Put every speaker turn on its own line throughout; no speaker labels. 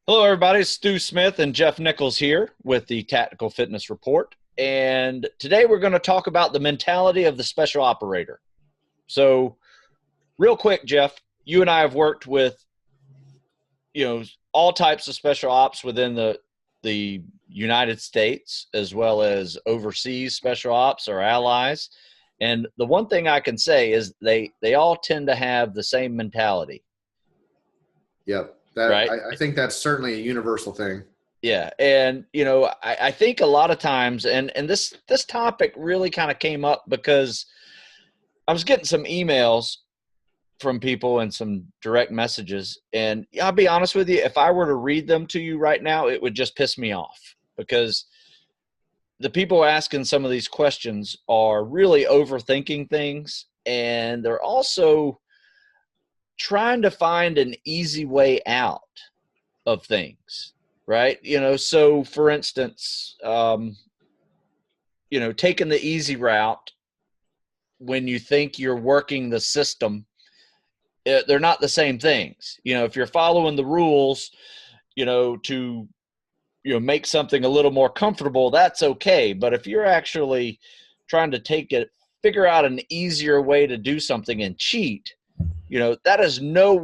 Hello, everybody. It's Stu Smith and Jeff Nichols here with the Tactical Fitness Report. And today we're going to talk about the mentality of the special operator. So real quick, Jeff, you and I have worked with, all types of special ops within the United States as well as overseas special ops or allies. And the one thing I can say is they all tend to have the same mentality.
Yep.
Right.
I think that's certainly a universal thing.
Yeah. And, I think a lot of times, and this topic really kind of came up because I was getting some emails from people and some direct messages. And I'll be honest with you, if I were to read them to you right now, it would just piss me off because the people asking some of these questions are really overthinking things. And they're also trying to find an easy way out of things, right? So for instance, taking the easy route when you think you're working the system, they're not the same things. If you're following the rules, to make something a little more comfortable, that's okay. But if you're actually trying to figure out an easier way to do something and cheat, that is no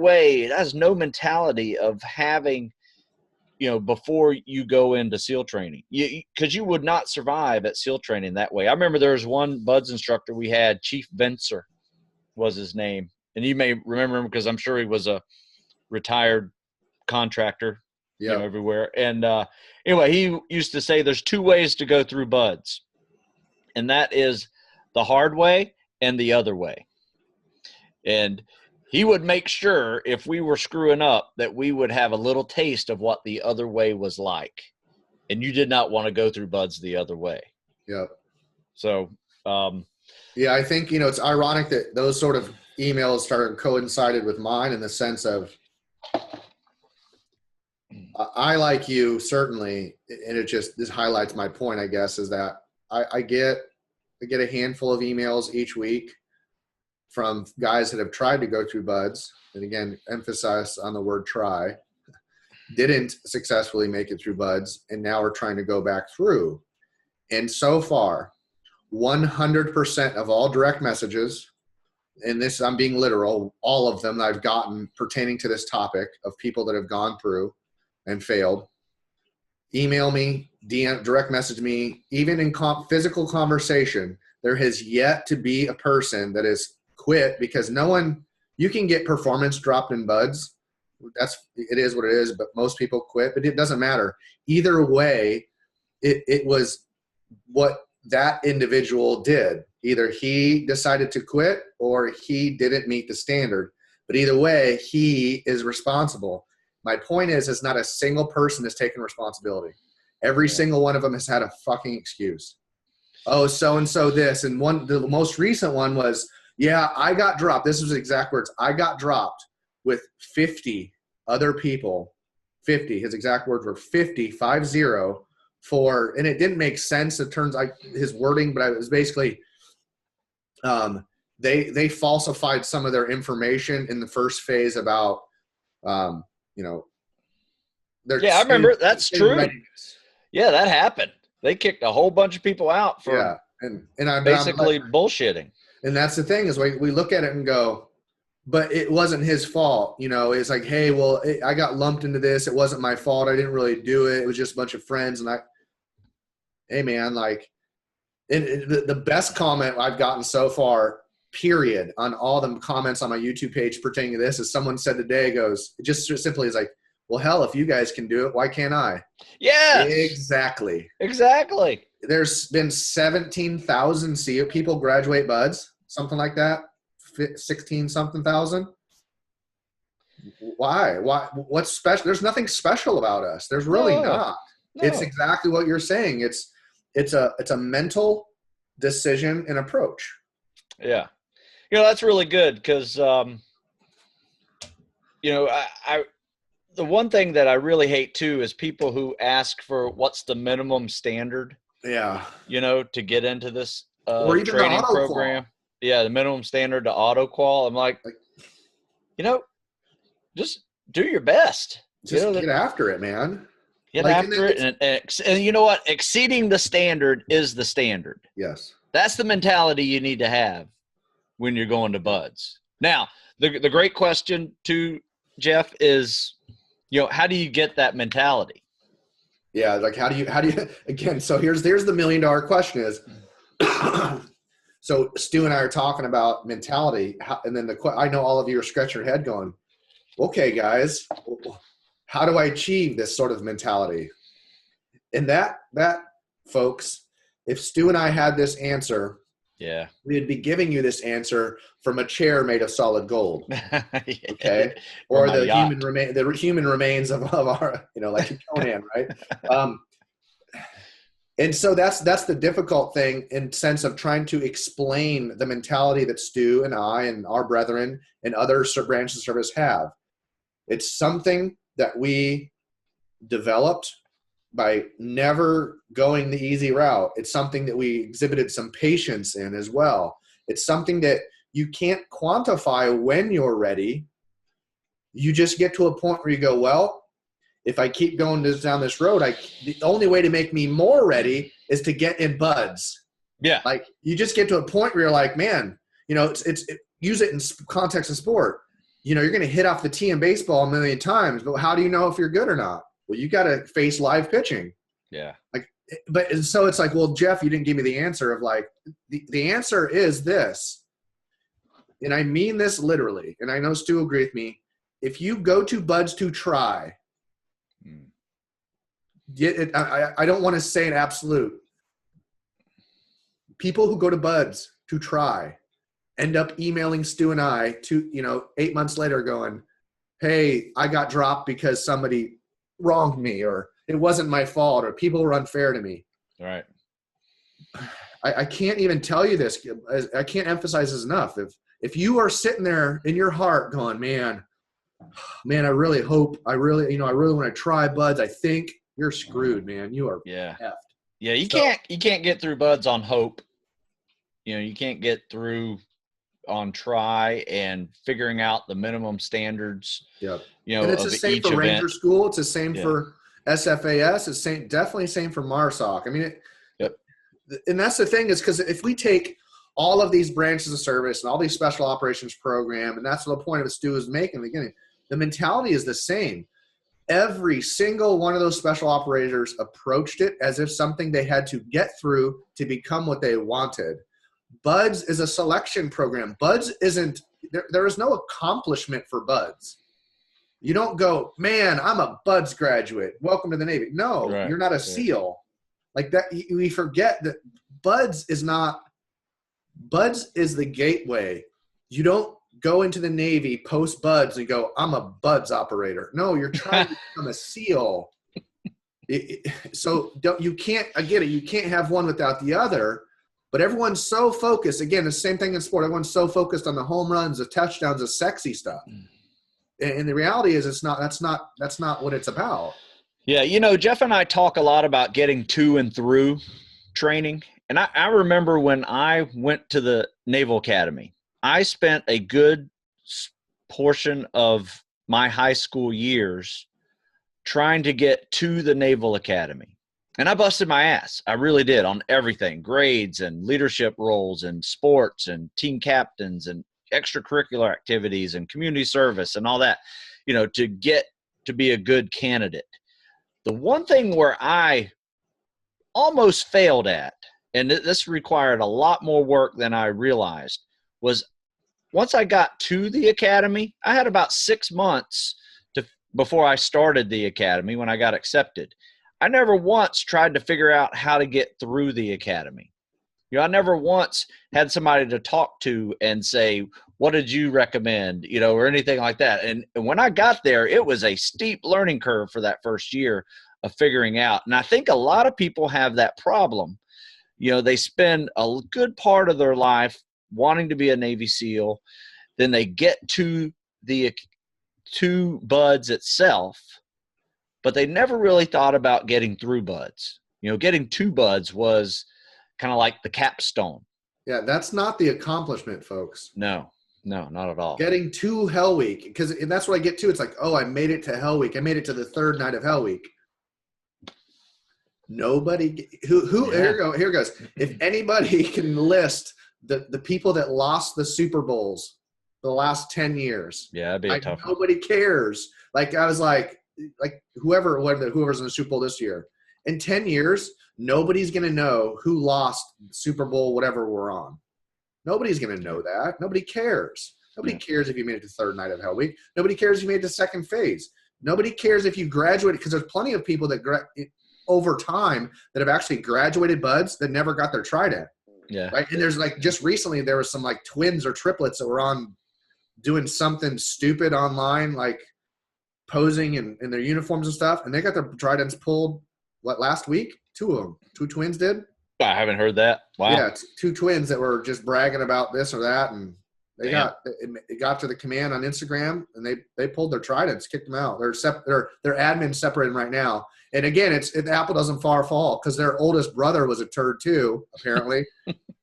mentality of having, before you go into SEAL training, because you would not survive at SEAL training that way. I remember there was one BUDS instructor we had, Chief Benser was his name. And you may remember him because I'm sure he was a retired contractor, everywhere. And anyway, he used to say there's two ways to go through BUDS. And that is the hard way and the other way. And he would make sure if we were screwing up that we would have a little taste of what the other way was like. And you did not want to go through BUDS the other way.
Yep.
So,
yeah, I think, it's ironic that those sort of emails started coincided with mine in the sense of I like you certainly. And this highlights my point, I guess, is that I get a handful of emails each week from guys that have tried to go through BUDS, and again, emphasize on the word try, didn't successfully make it through BUDS, and now are trying to go back through. And so far, 100% of all direct messages, and this, I'm being literal, all of them that I've gotten pertaining to this topic of people that have gone through and failed, email me, DM, direct message me, even in physical conversation, there has yet to be a person that is quit because you can get performance dropped in BUDS. It is what it is, but most people quit, but it doesn't matter. Either way, it was what that individual did. Either he decided to quit or he didn't meet the standard, but either way, he is responsible. My point is not a single person has taken responsibility. Every single one of them has had a fucking excuse. Oh, so-and-so this. And the most recent one was, yeah, I got dropped. This was exact words. I got dropped with 50 other people. 50. His exact words were 50 for, and it didn't make sense. It turns like his wording, but it was basically, they falsified some of their information in the first phase about,
I remember. That's true.
Readiness.
Yeah, that happened. They kicked a whole bunch of people out for basically bullshitting.
And that's the thing is we look at it and go, but it wasn't his fault. It's like, hey, well, I got lumped into this. It wasn't my fault. I didn't really do it. It was just a bunch of friends. And hey man, the best comment I've gotten so far, period, on all the comments on my YouTube page pertaining to this is someone said today goes, it just simply is like, well, hell, if you guys can do it, why can't I?
Yeah,
exactly. There's been 17,000 people graduate BUDS, something like that, 16 something thousand. Why? What's special? There's nothing special about us. There's really not. No. It's exactly what you're saying. It's a mental decision and approach.
Yeah, that's really good because the one thing that I really hate too is people who ask for what's the minimum standard.
Yeah.
To get into this
or even
training
the
program. Yeah, the minimum standard to auto qual. I'm like, just do your best.
Just get after it, man.
Get after it. And you know what? Exceeding the standard is the standard.
Yes.
That's the mentality you need to have when you're going to buds. Now, the great question too, Jeff, is, how do you get that mentality?
Yeah. Like, how do you, again, so here's the $1 million question is, so Stu and I are talking about mentality, and then I know all of you are scratching your head going, okay, guys, how do I achieve this sort of mentality? And that folks, if Stu and I had this answer, we'd be giving you this answer from a chair made of solid gold. Okay. Or the human remains of our, like Conan, right? And so that's the difficult thing in sense of trying to explain the mentality that Stu and I and our brethren and other branches of service have. It's something that we developed by never going the easy route. It's something that we exhibited some patience in as well. It's something that you can't quantify when you're ready. You just get to a point where you go, well, if I keep going down this road, the only way to make me more ready is to get in buds.
Yeah.
Like you just get to a point where you're like, man, use it in context of sport. You're going to hit off the tee in baseball a million times, but how do you know if you're good or not? Well, you got to face live pitching.
Yeah.
But so it's like, well, Jeff, you didn't give me the answer of like, the answer is this. And I mean this literally. And I know Stu will agree with me. If you go to buds to try, I don't want to say an absolute. People who go to buds to try end up emailing Stu and I 8 months later going, hey, I got dropped because somebody wronged me, or it wasn't my fault, or people were unfair to me.
All right.
I can't even tell you this. I can't emphasize this enough. If you are sitting there in your heart going, man, I really hope, I really want to try buds, I think you're screwed, man. You are effed.
Yeah, you can't get through buds on hope. You can't get through on try and figuring out the minimum standards.
Yeah. And it's the same for Ranger School. It's the same for SFAS. It's definitely same for MarSOC. I mean, and that's the thing is because if we take all of these branches of service and all these special operations program, and that's the point of Stu was making in the beginning, the mentality is the same. Every single one of those special operators approached it as if something they had to get through to become what they wanted. Buds is a selection program. Buds isn't – there is no accomplishment for buds. You don't go, man, I'm a buds graduate. Welcome to the Navy. No, you're not a SEAL. Like that, we forget that buds is not – buds is the gateway. You don't go into the Navy post buds and go, I'm a buds operator. No, you're trying to become a SEAL. So you can't – I get it. You can't have one without the other. But everyone's so focused. Again, the same thing in sport. Everyone's so focused on the home runs, the touchdowns, the sexy stuff. And the reality is that's not what it's about.
Yeah, Jeff and I talk a lot about getting to and through training. And I remember when I went to the Naval Academy, I spent a good portion of my high school years trying to get to the Naval Academy. And I busted my ass. I really did on everything, grades and leadership roles and sports and team captains and extracurricular activities and community service and all that, to get to be a good candidate. The one thing where I almost failed at, and this required a lot more work than I realized, was once I got to the academy, I had about 6 months before I started the academy when I got accepted. I never once tried to figure out how to get through the academy. I never once had somebody to talk to and say, what did you recommend, or anything like that. And when I got there, it was a steep learning curve for that first year of figuring out. And I think a lot of people have that problem. They spend a good part of their life wanting to be a Navy SEAL. Then they get to buds itself, but they never really thought about getting through buds. Getting to buds was kind of like the capstone.
Yeah, that's not the accomplishment, folks.
No. No, not at all.
Getting to Hell Week, and that's what I get to. It's like, oh, I made it to Hell Week. I made it to the third night of Hell Week. Nobody here goes. If anybody can list the people that lost the Super Bowls the last 10 years.
Yeah, that'd be a tough one.
Nobody cares. Like I was like whoever's in the Super Bowl this year. In 10 years, nobody's going to know who lost Super Bowl, whatever we're on. Nobody's going to know that. Nobody cares. Nobody cares if you made it to third night of Hell Week. Nobody cares if you made it to second phase. Nobody cares if you graduated, because there's plenty of people that over time that have actually graduated buds that never got their trident.
Yeah.
Right. And there's like, just recently there was some like twins or triplets that were on doing something stupid online, like posing in their uniforms and stuff. And they got their tridents pulled last week? 2 of them. 2 twins did.
I haven't heard that. Wow.
Yeah. 2 twins that were just bragging about this or that. And they it got to the command on Instagram, and they pulled their tridents, kicked them out. They're admin separating right now. And again, the apple doesn't far fall, because their oldest brother was a turd too, apparently,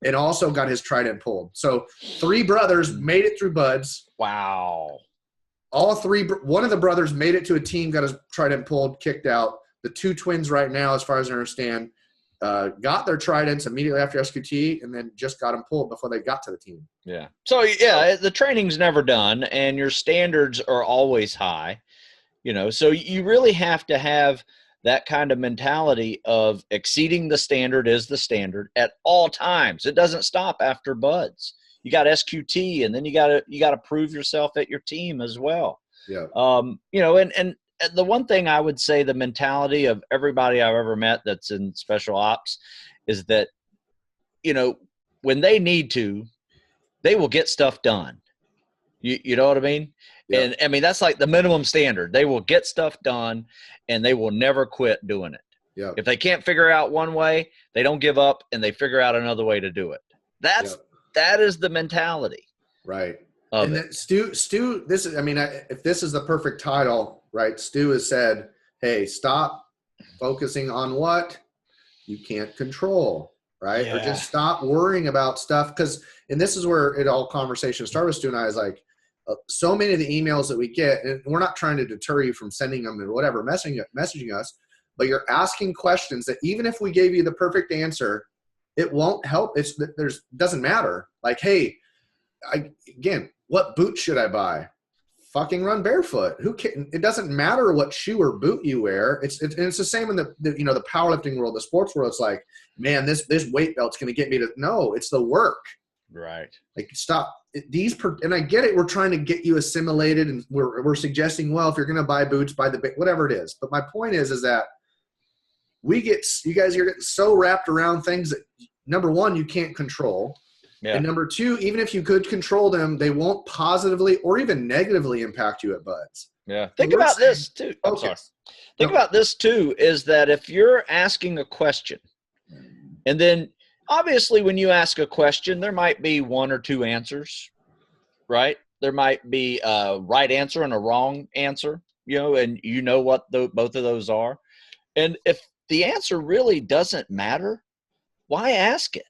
and also got his trident pulled. So 3 brothers made it through buds.
Wow.
All 3. One of the brothers made it to a team, got his trident pulled, kicked out. The 2 twins right now, as far as I understand, got their tridents immediately after SQT, and then just got them pulled before they got to the team.
Yeah. So yeah, the training's never done, and your standards are always high. So you really have to have that kind of mentality of exceeding the standard is the standard at all times. It doesn't stop after buds. You got SQT, and then you got to prove yourself at your team as well.
Yeah.
And the one thing I would say, the mentality of everybody I've ever met that's in special ops is that, when they need to, they will get stuff done. You know what I mean? Yeah. And I mean, that's like the minimum standard. They will get stuff done, and they will never quit doing it.
Yeah.
If they can't figure out one way, they don't give up, and they figure out another way to do it. That is the mentality.
Right. And then Stu, this is, if this is the perfect title, right? Stu has said, hey, stop focusing on what you can't control, right?
Yeah.
Or just stop worrying about stuff. And this is where conversation started with Stu and I, is like, so many of the emails that we get, and we're not trying to deter you from sending them or whatever, messaging us, but you're asking questions that even if we gave you the perfect answer, it won't help. Doesn't matter. Like, hey, again, what boot should I buy? Fucking run barefoot. It doesn't matter what shoe or boot you wear. It's the same in the powerlifting world, the sports world. It's like, man, this weight belt's going to get me to. No, it's the work.
Right.
Like, stop and I get it. We're trying to get you assimilated, and we're suggesting, well, if you're going to buy boots, buy whatever it is. But my point is that you guys are getting so wrapped around things that, number one, you can't control. Yeah. And number 2, even if you could control them, they won't positively or even negatively impact you at buds.
Yeah. Think about this too. I'm sorry. Think about this too, is that if you're asking a question, and then obviously when you ask a question, there might be 1 or 2 answers, right? There might be a right answer and a wrong answer, and what both of those are. And if the answer really doesn't matter, why ask it?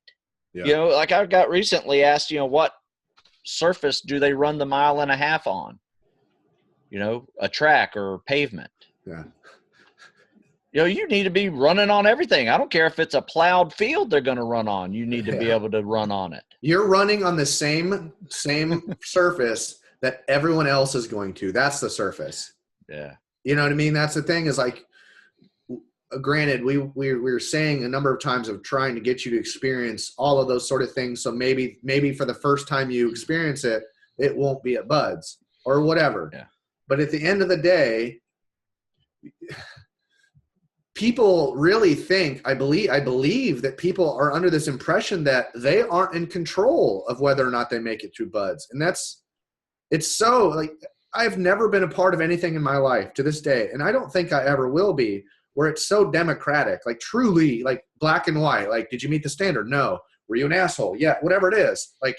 Yeah. Like I got recently asked, what surface do they run the 1.5 miles on? A track or pavement.
Yeah.
You need to be running on everything. I don't care if it's a plowed field they're going to run on. You need to be able to run on it.
You're running on the same surface that everyone else is going to. That's the surface.
Yeah.
You know what I mean? That's the thing, is like, granted, we were saying a number of times of trying to get you to experience all of those sort of things. So maybe for the first time you experience it, it won't be at buds or whatever.
Yeah.
But at the end of the day, people really think, I believe that people are under this impression that they aren't in control of whether or not they make it through buds. And it's so, like, I've never been a part of anything in my life to this day, and I don't think I ever will be, where it's so democratic, like truly, like black and white. Like, did you meet the standard? No. Were you an asshole? Yeah, whatever it is. Like,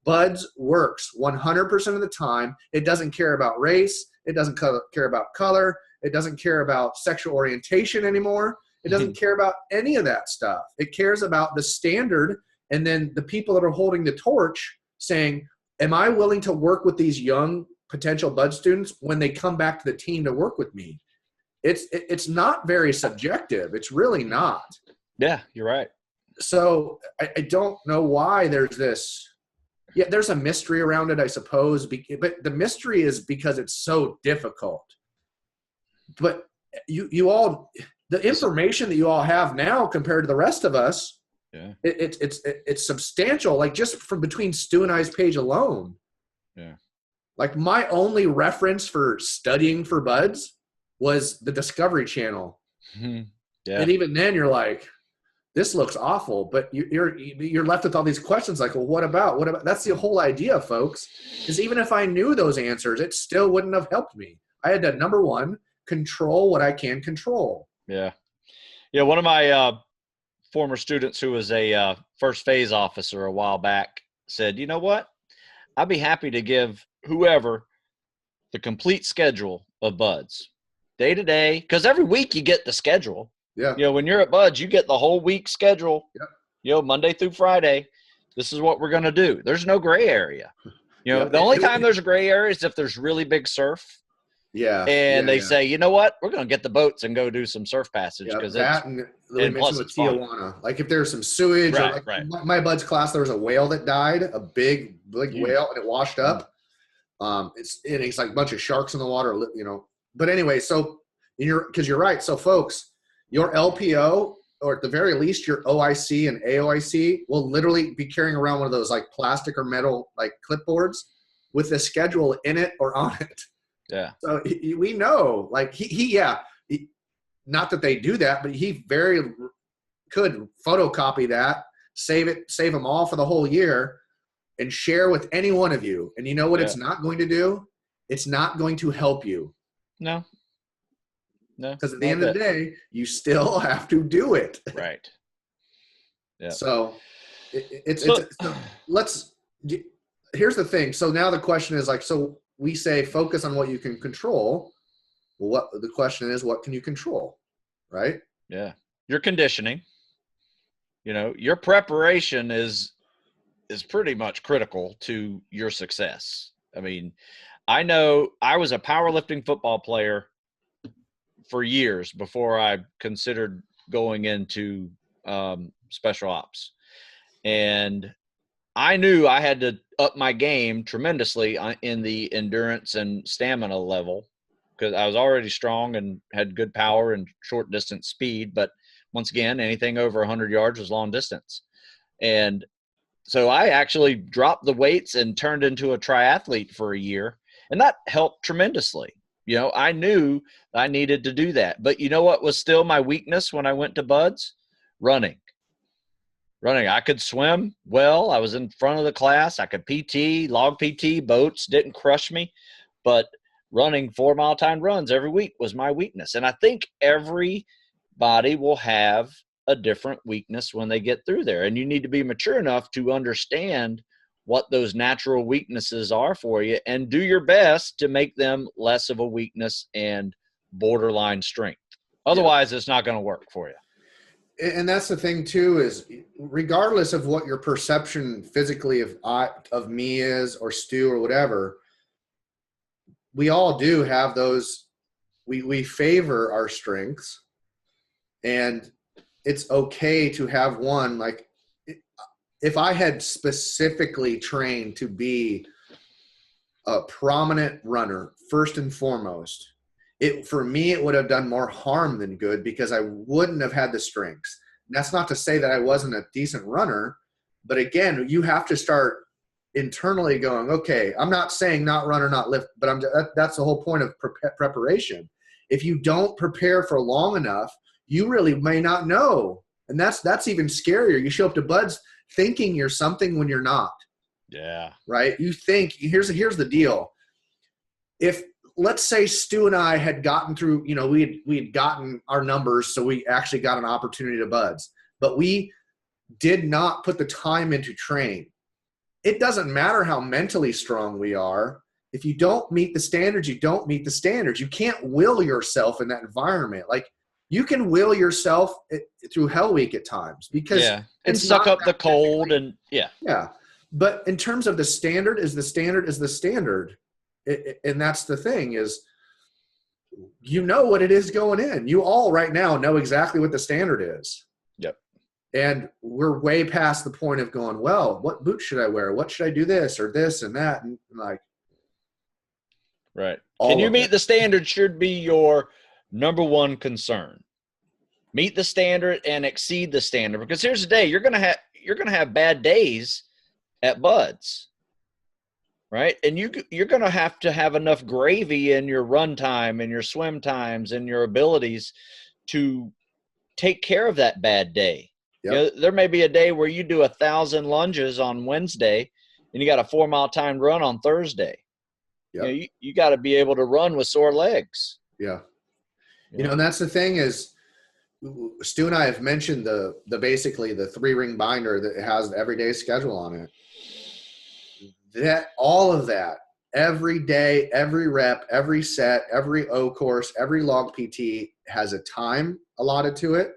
buds works 100% of the time. It doesn't care about race. It doesn't care about color. It doesn't care about sexual orientation anymore. It doesn't care about any of that stuff. It cares about the standard, and then the people that are holding the torch saying, am I willing to work with these young potential bud students when they come back to the team to work with me? It's not very subjective. It's really not.
Yeah, you're right.
So I don't know why there's this. Yeah, there's a mystery around it, I suppose. But the mystery is because it's so difficult. But you all, the information that you all have now compared to the rest of us,
yeah,
it's substantial. Like just from between Stu and I's page alone.
Yeah.
Like my only reference for studying for buds was the Discovery Channel.
Mm-hmm. Yeah.
And even then you're like, this looks awful, but you're left with all these questions like, well, what about, that's the whole idea, folks, is even if I knew those answers, it still wouldn't have helped me. I had to, number one, control what I can control.
Yeah. Yeah. One of my former students who was a first phase officer a while back said, you know what? I'd be happy to give whoever the complete schedule of buds day to day, because every week you get the schedule.
Yeah.
You know, when you're at buds, you get the whole week schedule.
Yep.
You know, Monday through Friday. This is what we're going to do. There's no gray area. You know,
Yep.
the only time there's a gray area is if there's really big surf.
Yeah.
And they say, you know what? We're going to get the boats and go do some surf passage because
that and plus with Tijuana. Like if there's some sewage,
right,
or like my bud's class, there was a whale that died, a big whale, and it washed up. It's like a bunch of sharks in the water, you know. But anyway, so because you're right. So folks, your LPO, or at the very least your OIC and AOIC, will literally be carrying around one of those like plastic or metal like clipboards with the schedule in it or on it.
Yeah.
So we know, like he not that they do that, but he very could photocopy that, save them all for the whole year, and share with any one of you. And you know what it's not going to do? It's not going to help you.
No.
Because at the end of the day, you still have to do it.
Right. Yeah.
So here's the thing. So now the question is like, so we say focus on what you can control. Well, the question is, what can you control? Right?
Yeah. Your conditioning, you know, your preparation is pretty much critical to your success. I mean, I know I was a powerlifting football player for years before I considered going into special ops. And I knew I had to up my game tremendously in the endurance and stamina level because I was already strong and had good power and short distance speed. But once again, anything over 100 yards was long distance. And so I actually dropped the weights and turned into a triathlete for a year. And that helped tremendously. You know, I knew I needed to do that. But you know what was still my weakness when I went to buds? Running. I could swim well. I was in front of the class. I could PT, log PT, boats, didn't crush me. But running 4-mile timed runs every week was my weakness. And I think everybody will have a different weakness when they get through there. And you need to be mature enough to understand what those natural weaknesses are for you and do your best to make them less of a weakness and borderline strength. Otherwise, it's not going to work for you.
And that's the thing too, is regardless of what your perception physically of me is or Stu or whatever, we all do have those, we favor our strengths, and it's okay to have one. Like if I had specifically trained to be a prominent runner, first and foremost, for me, it would have done more harm than good because I wouldn't have had the strengths. And that's not to say that I wasn't a decent runner, but again, you have to start internally going, okay, I'm not saying not run or not lift, but that's the whole point of preparation. If you don't prepare for long enough, you really may not know. And that's even scarier. You show up to buds thinking you're something when you're not.
Yeah.
Right? You think, here's the deal. If let's say Stu and I had gotten through, you know, we had gotten our numbers, so we actually got an opportunity to buds, but we did not put the time into train. It doesn't matter how mentally strong we are. If you don't meet the standards, you don't meet the standards. You can't will yourself in that environment. Like you can will yourself through Hell Week at times because
and suck up the cold and
yeah. But in terms of the standard is the standard. And that's the thing is, you know what it is going in. You all right now know exactly what the standard is.
Yep.
And we're way past the point of going, well, what boots should I wear? What should I do this or this and that? And like,
right. Can you meet the standard should be your number one concern. Meet the standard and exceed the standard, because here's the day, you're going to have bad days at buds. Right. And you're going to have enough gravy in your run time and your swim times and your abilities to take care of that bad day.
Yep.
You know, there may be a day where you do 1,000 lunges on Wednesday and you got a 4-mile timed run on Thursday.
Yep.
You know, you got to be able to run with sore legs.
Yeah. You know, and that's the thing is, Stu and I have mentioned basically the 3-ring binder that has the everyday schedule on it. That all of that, every day, every rep, every set, every O course, every log PT has a time allotted to it.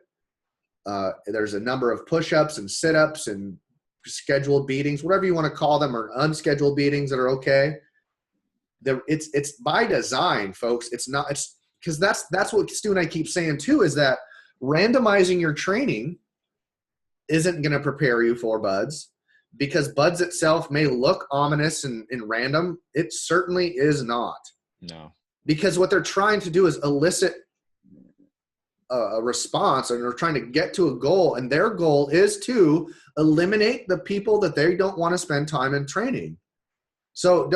There's a number of push-ups and sit-ups and scheduled beatings, whatever you want to call them, or unscheduled beatings that are okay. It's by design, folks. It's because that's what Stu and I keep saying too, is that randomizing your training isn't going to prepare you for buds. Because buds itself may look ominous and random, it certainly is not.
No.
Because what they're trying to do is elicit a response, and they're trying to get to a goal, and their goal is to eliminate the people that they don't want to spend time in training. So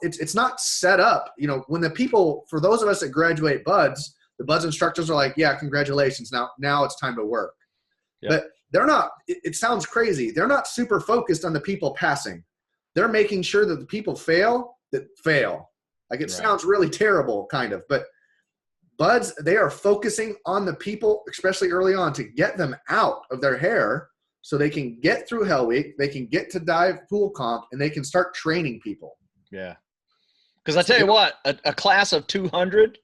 it's not set up. You know, when the people, for those of us that graduate buds, the buds instructors are like, yeah, congratulations. Now it's time to work. Yep. But they're not, it sounds crazy. They're not super focused on the people passing. They're making sure that the people fail. Like it sounds really terrible kind of, but buds, they are focusing on the people, especially early on, to get them out of their hair so they can get through Hell Week, they can get to dive pool comp, and they can start training people.
Yeah. Because I tell you what, a class of 200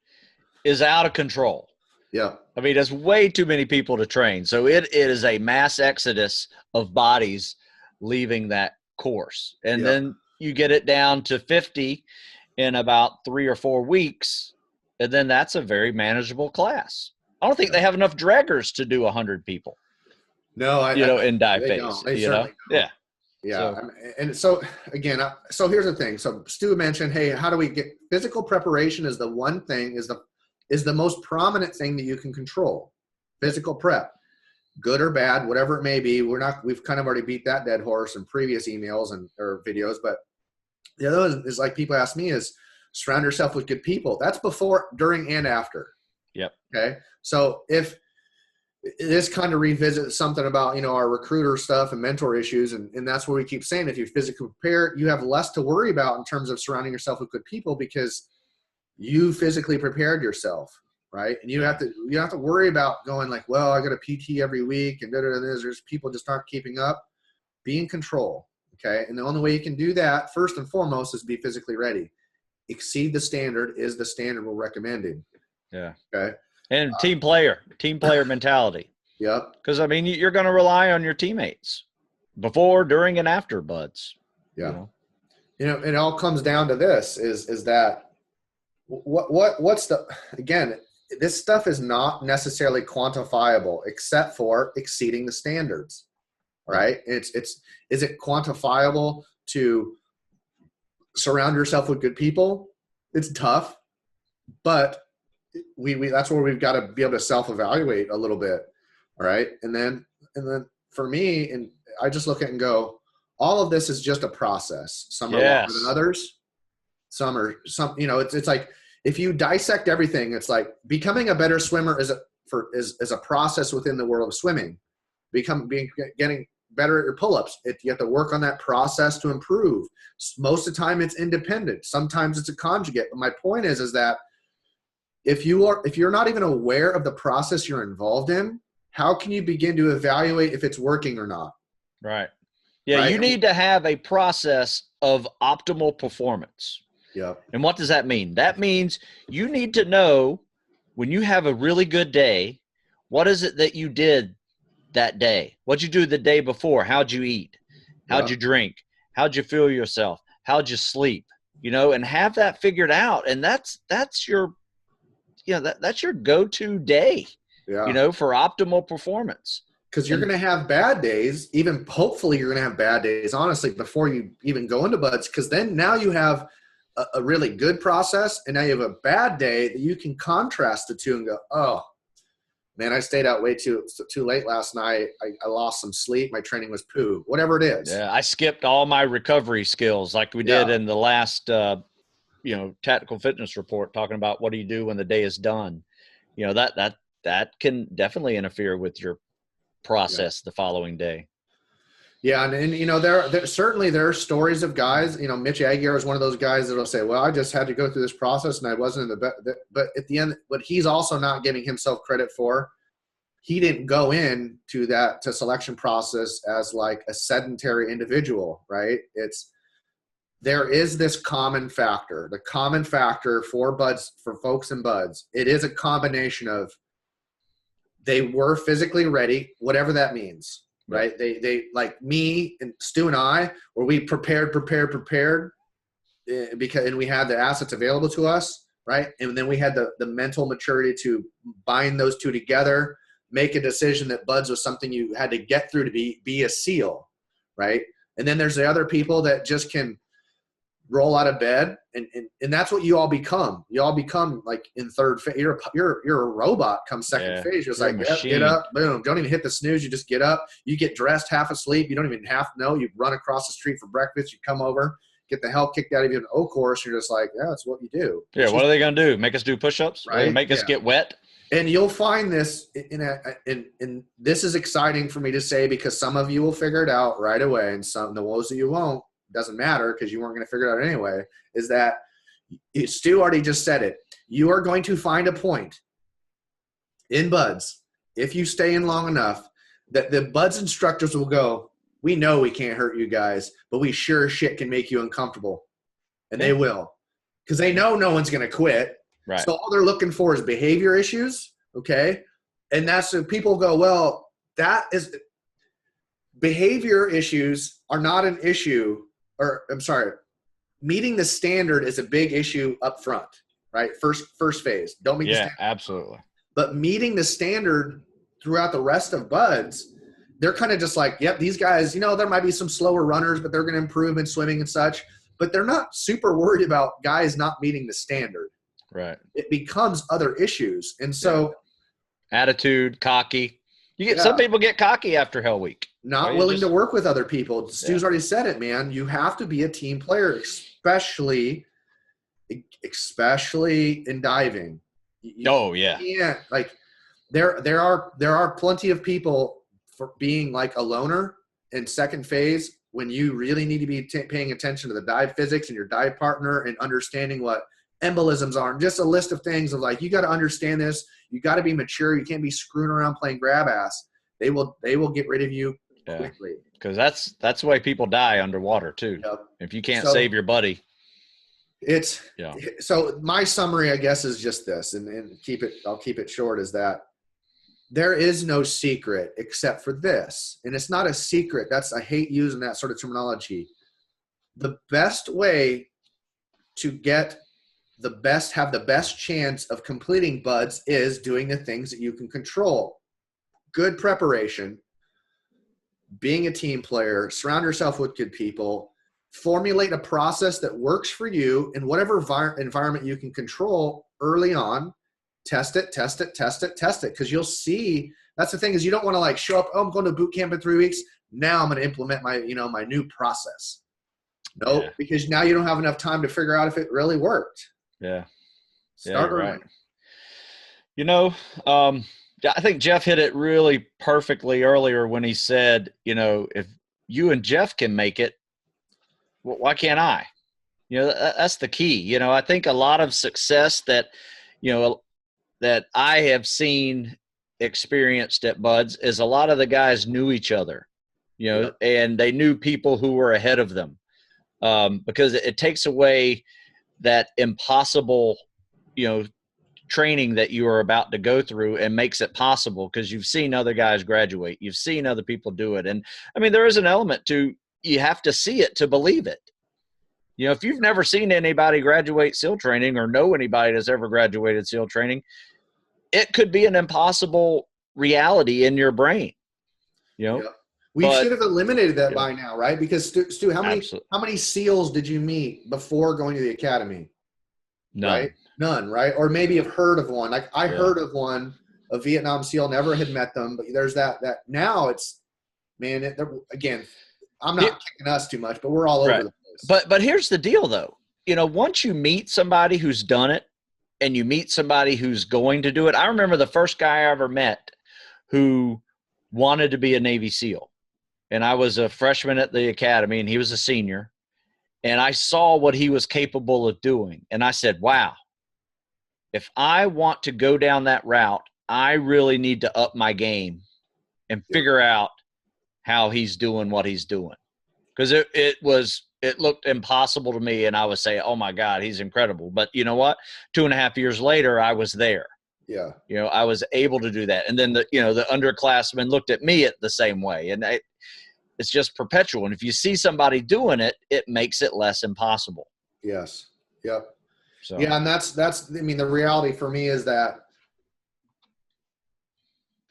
is out of control.
Yeah.
I mean, there's way too many people to train. So it is a mass exodus of bodies leaving that course. And then you get it down to 50 in about 3 or 4 weeks. And then that's a very manageable class. I don't think they have enough draggers to do 100 people.
No,
in dive phase. Yeah.
Yeah. So, and so again, so here's the thing. So Stu mentioned, hey, how do we get physical preparation is the one thing, is the most prominent thing that you can control. Physical prep, good or bad, whatever it may be. We've kind of already beat that dead horse in previous emails or videos, but the other one is, like people ask me, is surround yourself with good people. That's before, during, and after.
Yep.
Okay. So if this kind of revisit something about, our recruiter stuff and mentor issues. And that's where we keep saying, if you physically prepare, you have less to worry about in terms of surrounding yourself with good people, because you physically prepared yourself, right? And you don't have to worry about going like, well, I got a PT every week and there's people just aren't keeping up. Be in control, okay? And the only way you can do that, first and foremost, is be physically ready. Exceed the standard is the standard we're recommending.
Yeah.
Okay.
And team player mentality.
Yep.
Because, I mean, you're going to rely on your teammates before, during, and after buds.
Yeah. It all comes down to this is that, what's again, this stuff is not necessarily quantifiable except for exceeding the standards, right? Is it quantifiable to surround yourself with good people? It's tough, but we that's where we've got to be able to self-evaluate a little bit. All right. And then for me, and I just look at it and go, all of this is just a process. Some are longer than others. It's like, if you dissect everything, it's like becoming a better swimmer is a process within the world of swimming. Getting better at your pull-ups. You have to work on that process to improve. Most of the time it's independent. Sometimes it's a conjugate. But my point is that if you're not even aware of the process you're involved in, how can you begin to evaluate if it's working or not?
Right. Yeah.
Right?
You need to have a process of optimal performance.
Yeah.
And what does that mean? That means you need to know, when you have a really good day, what is it that you did that day? What'd you do the day before? How'd you eat? How'd you drink? How'd you feel yourself? How'd you sleep? You know, and have that figured out. And that's your, that's your go-to day,
Yeah.
for optimal performance.
Because you're going to have bad days. Even hopefully you're going to have bad days, honestly, before you even go into buds. Because then now you have a really good process, and now you have a bad day that you can contrast the two and go, oh, man, I stayed out way too late last night. I lost some sleep. My training was poo. Whatever it is.
Yeah, I skipped all my recovery skills like we did in the last, tactical fitness report, talking about what do you do when the day is done. That can definitely interfere with your process the following day.
Yeah, and there certainly there are stories of guys. Mitch Aguirre is one of those guys that'll say, "Well, I just had to go through this process, and I wasn't in the best." But at the end, what he's also not giving himself credit for, he didn't go in to selection process as like a sedentary individual, right? There is this common factor. The common factor for buds, for folks in buds, it is a combination of they were physically ready, whatever that means. Right. They like me and Stu and I, where we prepared and we had the assets available to us. Right. And then we had the mental maturity to bind those two together, make a decision that buds was something you had to get through to be a SEAL. Right. And then there's the other people that just can roll out of bed and that's what you all become. You all become like in third phase. You're a robot come second phase. You're just like, get up, boom. Don't even hit the snooze. You just get up, you get dressed half asleep. You don't even have to know. You run across the street for breakfast. You come over, get the hell kicked out of you in O course. You're just like, yeah, that's what you do.
Yeah. What are they going to do? Make us do push-ups?
Right.
Make us get wet?
And you'll find this and this is exciting for me to say, because some of you will figure it out right away. And the ones that you won't, doesn't matter because you weren't going to figure it out anyway, is that Stu already just said it. You are going to find a point in buds, if you stay in long enough, that the buds instructors will go, we know we can't hurt you guys, but we sure as shit can make you uncomfortable. And they will, because they know no one's going to quit.
Right.
So all they're looking for is behavior issues. Okay. And that's when people go, well, that is behavior issues are not an issue. Or I'm sorry, meeting the standard is a big issue up front, right? First phase. Don't meet the standard.
Yeah, absolutely.
But meeting the standard throughout the rest of buds, they're kind of just like, yep, these guys, there might be some slower runners, but they're going to improve in swimming and such. But they're not super worried about guys not meeting the standard.
Right.
It becomes other issues. And so
attitude, cocky. Some people get cocky after Hell Week.
Not willing to work with other people. Stu's already said it, man. You have to be a team player, especially in diving. Yeah, like there are plenty of people for being like a loner in second phase when you really need to be paying attention to the dive physics and your dive partner and understanding what embolisms are, and just a list of things of like, you got to understand this. You got to be mature. You can't be screwing around playing grab ass. They will get rid of you quickly. Because
that's the way people die underwater too.
Yep.
If you can't save your buddy.
So my summary, I guess, is just this, and I'll keep it short, is that there is no secret except for this. And it's not a secret. I hate using that sort of terminology. The best way to have the best chance of completing buds is doing the things that you can control. Good preparation, being a team player, surround yourself with good people, formulate a process that works for you in whatever environment you can control early on. Test it. Because you'll see, that's the thing, is you don't want to like show up, I'm going to boot camp in 3 weeks. Now I'm going to implement my new process. Nope. Yeah. Because now you don't have enough time to figure out if it really worked.
Yeah.
Start early.
Right. I think Jeff hit it really perfectly earlier when he said, if you and Jeff can make it, why can't I? That's the key. I think a lot of success that I have seen experienced at Buds is a lot of the guys knew each other, and they knew people who were ahead of them, because it takes away that impossible, training that you are about to go through, and makes it possible because you've seen other guys graduate. You've seen other people do it. And I mean, there is an element to, you have to see it to believe it. You know, if you've never seen anybody graduate SEAL training or know anybody that's ever graduated SEAL training, it could be an impossible reality in your brain, you know.
Yep. We should have eliminated that by now, right? Because Stu, how many SEALs did you meet before going to the academy?
None.
Right? None, right? Or maybe have heard of one. Like I heard of one, a Vietnam SEAL, never had met them, but there's that now it's, man, again, I'm not kicking us too much, but we're all over the place.
But here's the deal though. You know, once you meet somebody who's done it and you meet somebody who's going to do it. I remember the first guy I ever met who wanted to be a Navy SEAL. And I was a freshman at the academy and he was a senior. And I saw what he was capable of doing. And I said, wow, if I want to go down that route, I really need to up my game and figure out how he's doing what he's doing. Because it looked impossible to me. And I would say, oh my God, he's incredible. But you know what? 2.5 years later, I was there.
Yeah.
You know, I was able to do that. And then the underclassmen looked at me the same way. And it's just perpetual. And if you see somebody doing it, it makes it less impossible.
Yes. Yep.
So.
Yeah. And that's, I mean, the reality for me is that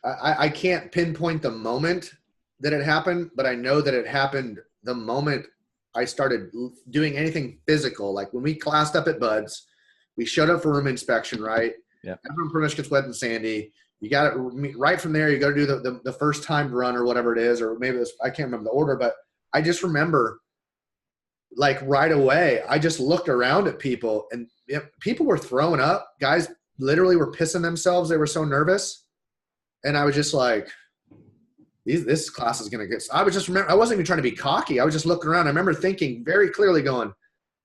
I can't pinpoint the moment that it happened, but I know that it happened the moment I started doing anything physical. Like when we classed up at Bud's, we showed up for room inspection, right?
Yeah.
Everyone pretty much gets wet and sandy. You got it right from there. You got to do the first time run or whatever it is, or maybe I can't remember the order, but I just remember like right away, I just looked around at people and people were throwing up. Guys literally were pissing themselves. They were so nervous. And I was just like, this class is going to get, I wasn't even trying to be cocky. I was just looking around. I remember thinking very clearly going,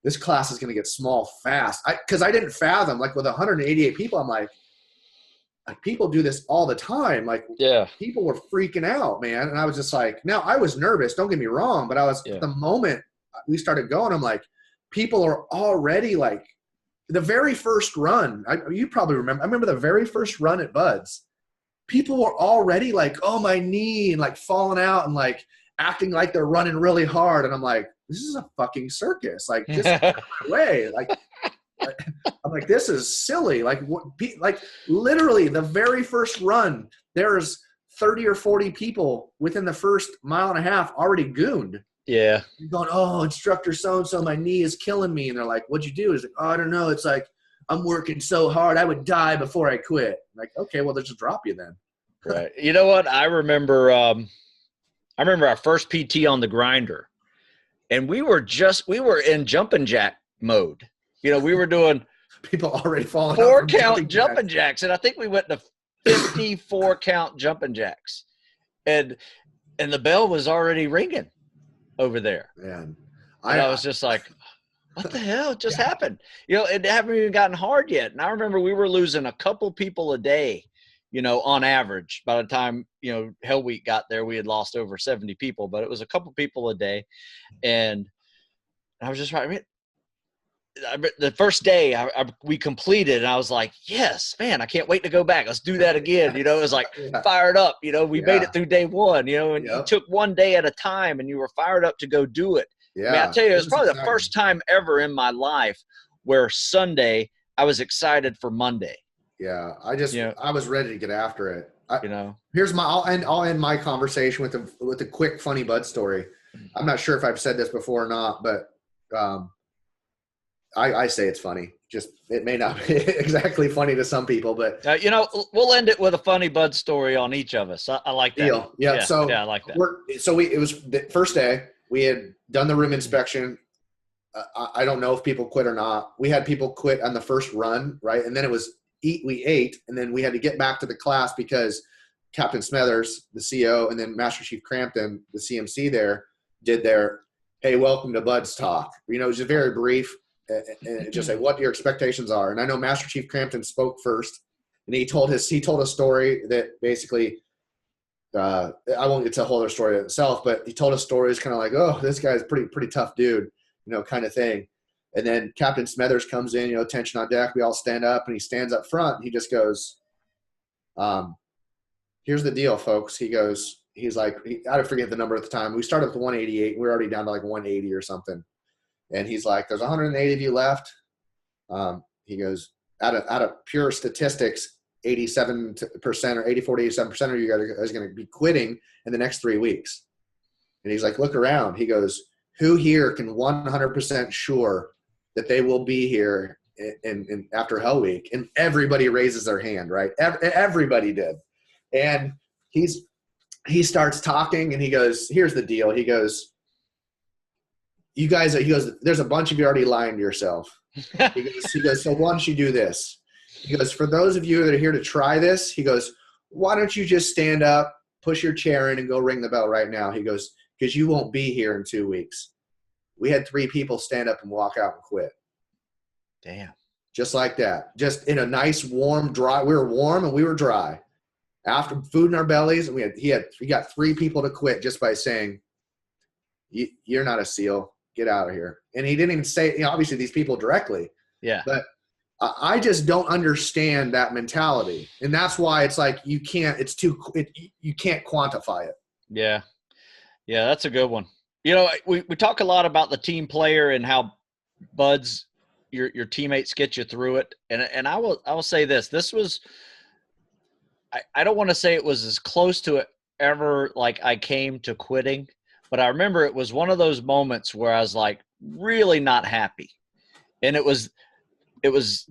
this class is going to get small fast. Cause I didn't fathom, like with 188 people, I'm like people do this all the time. Like people were freaking out, man. And I was just like, now I was nervous, don't get me wrong, but I was the moment we started going, I'm like, people are already like the very first run. You probably remember, I remember the very first run at Bud's. People were already like, oh, my knee, and like falling out and like acting like they're running really hard. And I'm like, this is a fucking circus. Like, just get out of my way. Like, I'm like, this is silly. Like, like literally the very first run, there's 30 or 40 people within the first mile and a half already gooned.
Yeah.
You're going, oh, instructor so-and-so, my knee is killing me. And they're like, what'd you do? It's like, oh, I don't know. It's like, I'm working so hard, I would die before I quit. I'm like, okay, well, they'll just drop you then.
Right. You know what? I remember our first PT on the grinder, and we were in jumping jack mode. You know, we were doing
people already falling
4 count jumping jacks, and I think we went to 54 count jumping jacks, and the bell was already ringing over there.
Man,
I was just like, what the hell just happened? You know, it hadn't even gotten hard yet. And I remember we were losing a couple people a day, you know, on average. By the time, you know, Hell Week got there, we had lost over 70 people, but it was a couple people a day. And I was just right. I mean, the first day we completed, and I was like, yes, man, I can't wait to go back. Let's do that again. You know, it was like fired up. You know, we made it through day one, you know, and you took one day at a time and you were fired up to go do it. Yeah, I mean, I'll tell you, it was probably the first time ever in my life where Sunday I was excited for Monday.
Yeah, I was ready to get after it.
You know,
I'll end my conversation with a quick funny Bud story. I'm not sure if I've said this before or not, but I say it's funny. Just it may not be exactly funny to some people, but
you know, we'll end it with a funny Bud story on each of us. I like that.
Deal. Yeah. So
I like that.
It was the first day. We had done the room inspection. I don't know if people quit or not. We had people quit on the first run, right? And then it was we ate, and then we had to get back to the class because Captain Smethers, the CO, and then Master Chief Crampton, the CMC there, did their, hey, welcome to Bud's talk. You know, it was just very brief, and just like what your expectations are. And I know Master Chief Crampton spoke first, and he told a story that basically – I won't get to a whole other story itself, but he told a story. It's kind of like, oh, this guy's pretty tough dude, you know, kind of thing. And then Captain Smethers comes in, you know, attention on deck. We all stand up, and he stands up front. And he just goes, here's the deal, folks. He goes, he's like, I forget the number at the time. We started with 188. We're already down to like 180 or something. And he's like, there's 180 of you left. He goes, out of pure statistics, 87% or 84 to 87% of you guys are going to be quitting in the next 3 weeks. And he's like, look around. He goes, who here can 100% sure that they will be here in after Hell Week? And everybody raises their hand, right? Everybody did. And he starts talking and he goes, here's the deal. He goes, he goes, there's a bunch of you already lying to yourself. He goes, so why don't you do this? He goes, for those of you that are here to try this, he goes, why don't you just stand up, push your chair in and go ring the bell right now? He goes, because you won't be here in 2 weeks. We had 3 people stand up and walk out and quit.
Damn.
Just like that. Just in a nice, warm, dry. We were warm and we were dry. After food in our bellies, and he got 3 people to quit just by saying, you're not a SEAL. Get out of here. And he didn't even say, obviously these people directly.
Yeah.
But I just don't understand that mentality. And that's why it's like, you can't quantify it.
Yeah. Yeah. That's a good one. You know, we talk a lot about the team player and how buds, your teammates get you through it. And I will say this was, I don't want to say it was as close to it ever like I came to quitting, but I remember it was one of those moments where I was like really not happy. And it was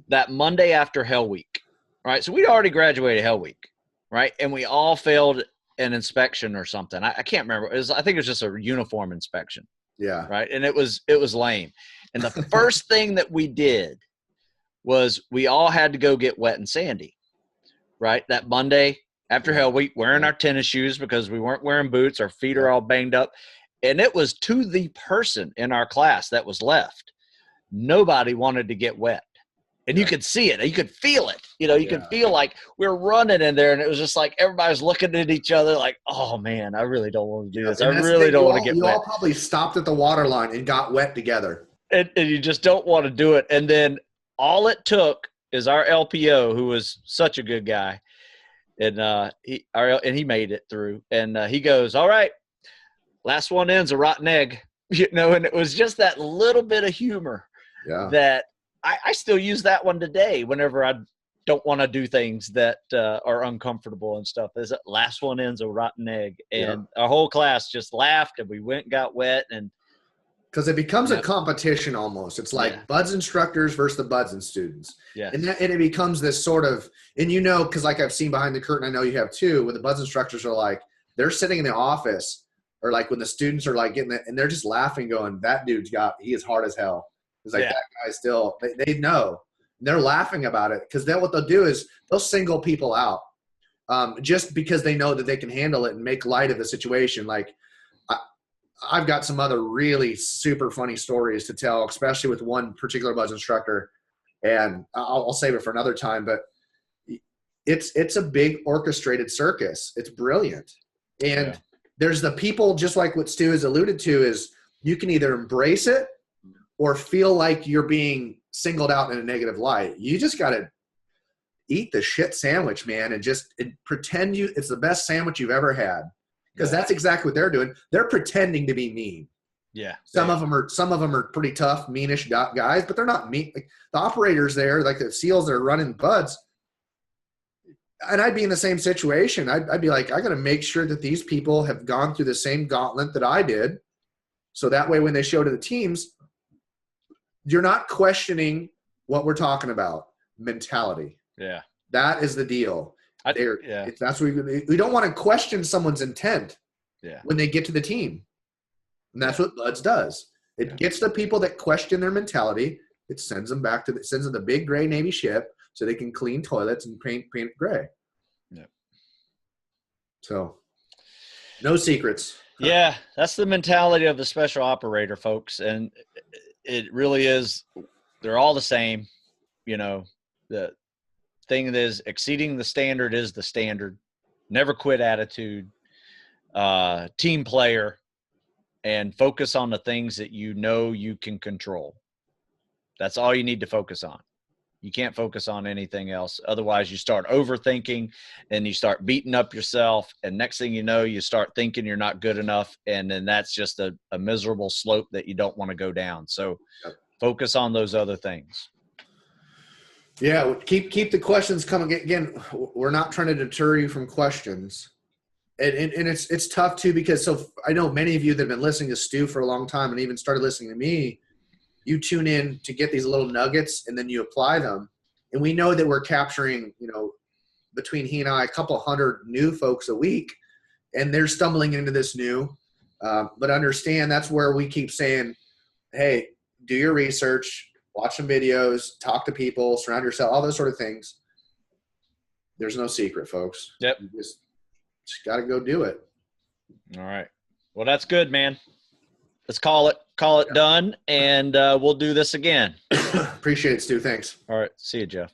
that Monday after Hell Week, right? So we'd already graduated Hell Week, right? And we all failed an inspection or something. I can't remember. I think it was just a uniform inspection.
Yeah.
Right. And it was lame. And the first thing that we did was we all had to go get wet and sandy, right? That Monday after Hell Week, wearing our tennis shoes because we weren't wearing boots. Our feet are all banged up. And it was to the person in our class that was left. Nobody wanted to get wet. And you could see it. You could feel it. You know, you could feel like we were running in there, and it was just like everybody's looking at each other like, oh, man, I really don't want to do this. I really don't want to get wet.
You all probably stopped at the water line and got wet together.
And you just don't want to do it. And then all it took is our LPO, who was such a good guy, and he made it through. And he goes, all right, last one in's a rotten egg. You know, and it was just that little bit of humor that I still use that one today whenever I don't want to do things that are uncomfortable and stuff. Is that last one in's a rotten egg. And our whole class just laughed, and we went and got wet. And
because it becomes a competition almost. It's like BUDS instructors versus the BUDS and students.
Yeah.
And it becomes this sort of, and you know, because like I've seen behind the curtain, I know you have too, where the BUDS instructors are like, they're sitting in the office, or like when the students are like getting it, and they're just laughing going, that dude's he is hard as hell. It's like that guy still, they know. They're laughing about it because then what they'll do is they'll single people out just because they know that they can handle it and make light of the situation. Like I've got some other really super funny stories to tell, especially with one particular BUDS instructor, and I'll save it for another time. But it's a big orchestrated circus. It's brilliant, and there's the people, just like what Stu has alluded to, is you can either embrace it or feel like you're being singled out in a negative light. You just got to eat the shit sandwich, man, and just pretend it's the best sandwich you've ever had. Because that's exactly what they're doing. They're pretending to be mean. Yeah. Some of them are pretty tough, meanish guys, but they're not mean. Like the operators there, like the SEALs that are running BUDS, and I'd be in the same situation. I'd be like, I got to make sure that these people have gone through the same gauntlet that I did. So that way when they show to the teams, you're not questioning what we're talking about. Mentality. Yeah. That is the deal. That's what we don't want to question someone's intent when they get to the team. And that's what BUDS does. It gets the people that question their mentality. It sends them back sends them the big gray Navy ship so they can clean toilets and paint it gray. Yeah. So no secrets.
Yeah, that's the mentality of the special operator, folks. And it really is. They're all the same. You know, the thing that is exceeding the standard is the standard. Never quit attitude, team player, and focus on the things that you know you can control. That's all you need to focus on. You can't focus on anything else. Otherwise, you start overthinking and you start beating up yourself. And next thing you know, you start thinking you're not good enough. And then that's just a miserable slope that you don't want to go down. So focus on those other things.
Yeah, keep the questions coming. Again, we're not trying to deter you from questions. And it's tough too, because I know many of you that have been listening to Stu for a long time and even started listening to me, you tune in to get these little nuggets and then you apply them. And we know that we're capturing, between he and I, a couple hundred new folks a week, and they're stumbling into this new. But understand that's where we keep saying, hey, do your research, watch some videos, talk to people, surround yourself, all those sort of things. There's no secret, folks.
Yep.
You just got to go do it.
All right. Well, that's good, man. Let's call it done, and we'll do this again.
Appreciate it, Stu. Thanks.
All right. See you, Jeff.